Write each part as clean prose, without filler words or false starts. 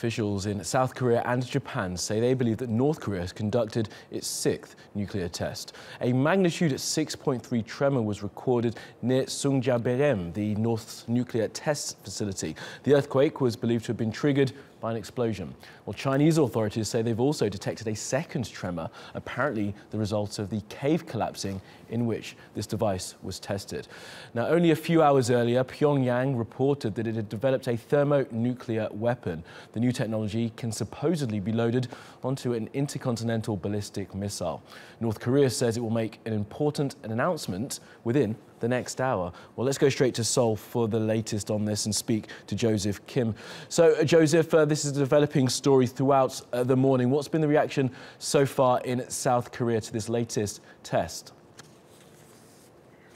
Officials in South Korea and Japan say they believe that North Korea has conducted its sixth nuclear test. A magnitude 6.3 tremor was recorded near Sungjaberem, the North's nuclear test facility. The earthquake was believed to have been triggered by an explosion. Well, Chinese authorities say they've also detected a second tremor, apparently the result of the cave collapsing in which this device was tested. Now, only a few hours earlier, Pyongyang reported that it had developed a thermonuclear weapon. The new technology can supposedly be loaded onto an intercontinental ballistic missile. North Korea says it will make an important announcement within the next hour. Well, let's go straight to Seoul for the latest on this and speak to Joseph Kim. So, Joseph, this is a developing story throughout the morning. What's been the reaction so far in South Korea to this latest test?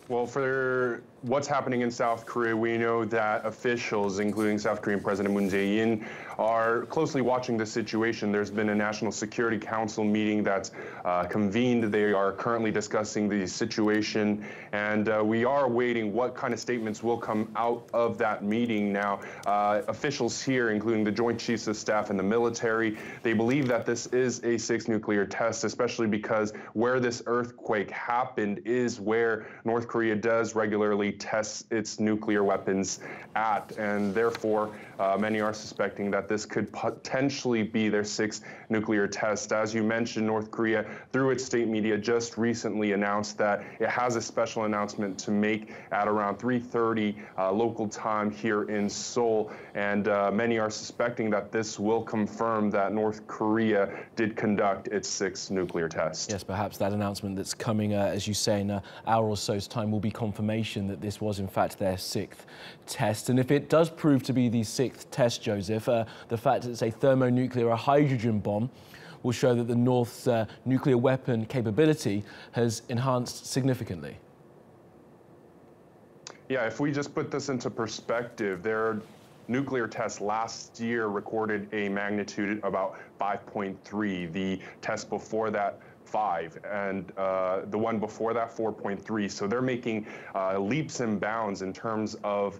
Well, for what's happening in South Korea, we know that officials, including South Korean President Moon Jae-in, are closely watching the situation. There's been a National Security Council meeting that's convened. They are currently discussing the situation, and we are awaiting what kind of statements will come out of that meeting. Now, officials here, including the Joint Chiefs of Staff and the military, they believe that this is a sixth nuclear test, especially because where this earthquake happened is where North Korea does regularly test its nuclear weapons at, and therefore many are suspecting that this could potentially be their sixth nuclear test. As you mentioned, North Korea, through its state media, just recently announced that it has a special announcement to make at around 3:30 local time here in Seoul, and many are suspecting that this will confirm that North Korea did conduct its sixth nuclear test. Yes, perhaps that announcement that's coming, as you say, in an hour or so's time will be confirmation that this was in fact their sixth test. And if it does prove to be the sixth test, Joseph, the fact that it's a thermonuclear, a hydrogen bomb, will show that the North's nuclear weapon capability has enhanced significantly. Yeah, if we just put this into perspective, their nuclear test last year recorded a magnitude about 5.3. The test before that, 5, and the one before that, 4.3. So they're making leaps and bounds in terms of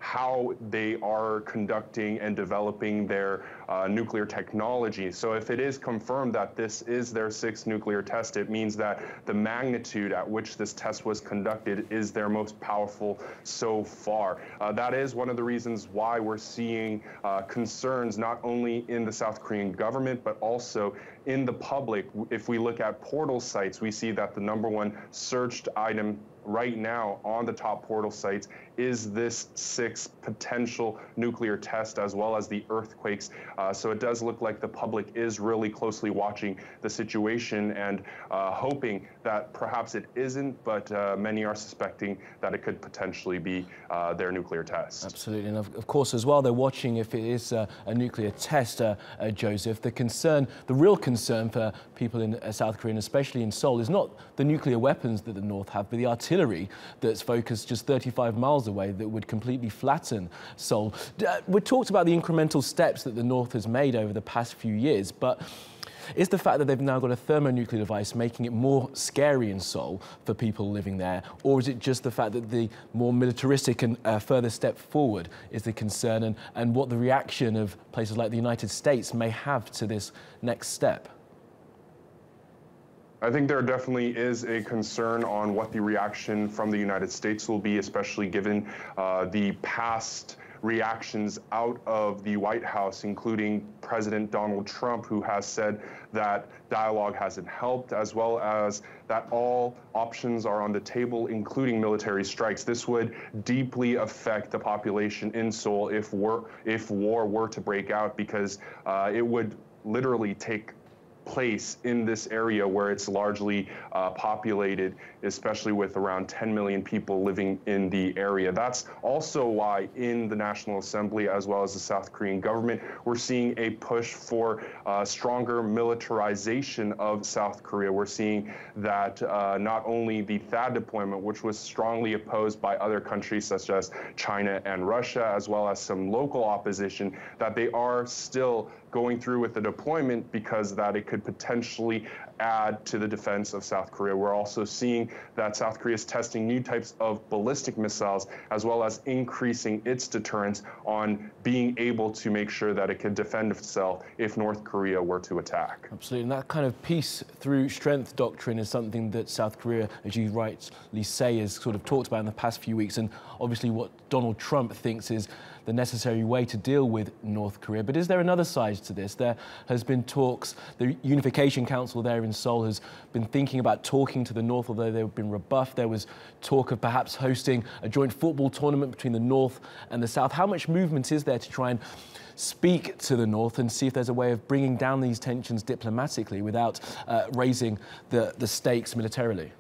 how they are conducting and developing their nuclear technology. So if it is confirmed that this is their sixth nuclear test, it means that the magnitude at which this test was conducted is their most powerful so far. That is one of the reasons why we're seeing concerns not only in the South Korean government, but also in the public. If we look at portal sites, we see that the #1 searched item right now on the top portal sites is this sixth potential nuclear test, as well as the earthquakes. So it does look like the public is really closely watching the situation and hoping that perhaps it isn't, but many are suspecting that it could potentially be their nuclear test. Absolutely, and of course as well, they're watching if it is a nuclear test, Joseph. The real concern for people in South Korea, and especially in Seoul, is not the nuclear weapons that the North have, but the artillery that's focused just 35 miles away that would completely flatten Seoul. We talked about the incremental steps that the North has made over the past few years, but is the fact that they've now got a thermonuclear device making it more scary in Seoul for people living there, or is it just the fact that the more militaristic and further step forward is the concern, and what the reaction of places like the United States may have to this next step? I think there definitely is a concern on what the reaction from the United States will be, especially given the past reactions out of the White House, including President Donald Trump, who has said that dialogue hasn't helped, as well as that all options are on the table, including military strikes. This would deeply affect the population in Seoul if war were to break out, because it would literally take place in this area where it's largely populated, especially with around 10 million people living in the area. That's also why in the National Assembly, as well as the South Korean government, we're seeing a push for stronger militarization of South Korea. We're seeing that not only the THAAD deployment, which was strongly opposed by other countries such as China and Russia, as well as some local opposition, that they are still going through with the deployment because that it could could potentially add to the defense of South Korea. We're also seeing that South Korea is testing new types of ballistic missiles, as well as increasing its deterrence on being able to make sure that it can defend itself if North Korea were to attack. Absolutely, and that kind of peace through strength doctrine is something that South Korea, as you rightly say, has sort of talked about in the past few weeks, and obviously what Donald Trump thinks is the necessary way to deal with North Korea. But is there another side to this? There has been talks, the Unification Council there in Seoul has been thinking about talking to the North, although they've been rebuffed. There was talk of perhaps hosting a joint football tournament between the North and the South. How much movement is there to try and speak to the North and see if there's a way of bringing down these tensions diplomatically without raising the stakes militarily?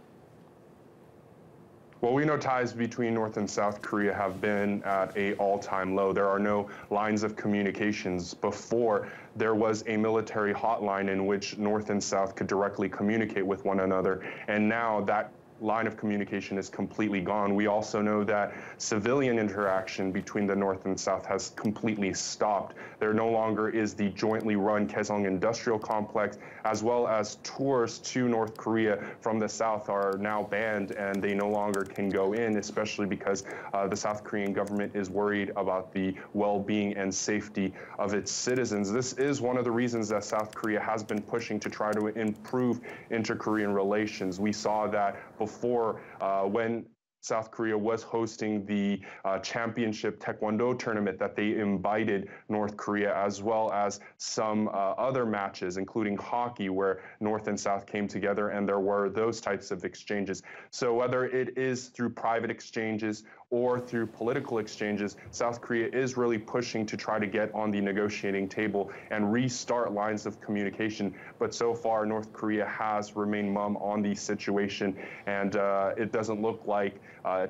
Well, we know ties between North and South Korea have been at an all-time low. There are no lines of communications. Before, there was a military hotline in which North and South could directly communicate with one another, and now that line of communication is completely gone. We also know that civilian interaction between the North and South has completely stopped. There no longer is the jointly run Kaesong Industrial Complex, as well as tours to North Korea from the South are now banned, and they no longer can go in, especially because the South Korean government is worried about the well-being and safety of its citizens. This is one of the reasons that South Korea has been pushing to try to improve inter-Korean relations. We saw that before when South Korea was hosting the championship taekwondo tournament, that they invited North Korea, as well as some other matches, including hockey, where North and South came together, and there were those types of exchanges. So whether it is through private exchanges or through political exchanges, South Korea is really pushing to try to get on the negotiating table and restart lines of communication. But so far, North Korea has remained mum on the situation, and it doesn't look like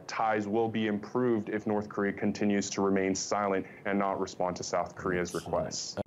ties will be improved if North Korea continues to remain silent and not respond to South Korea's requests.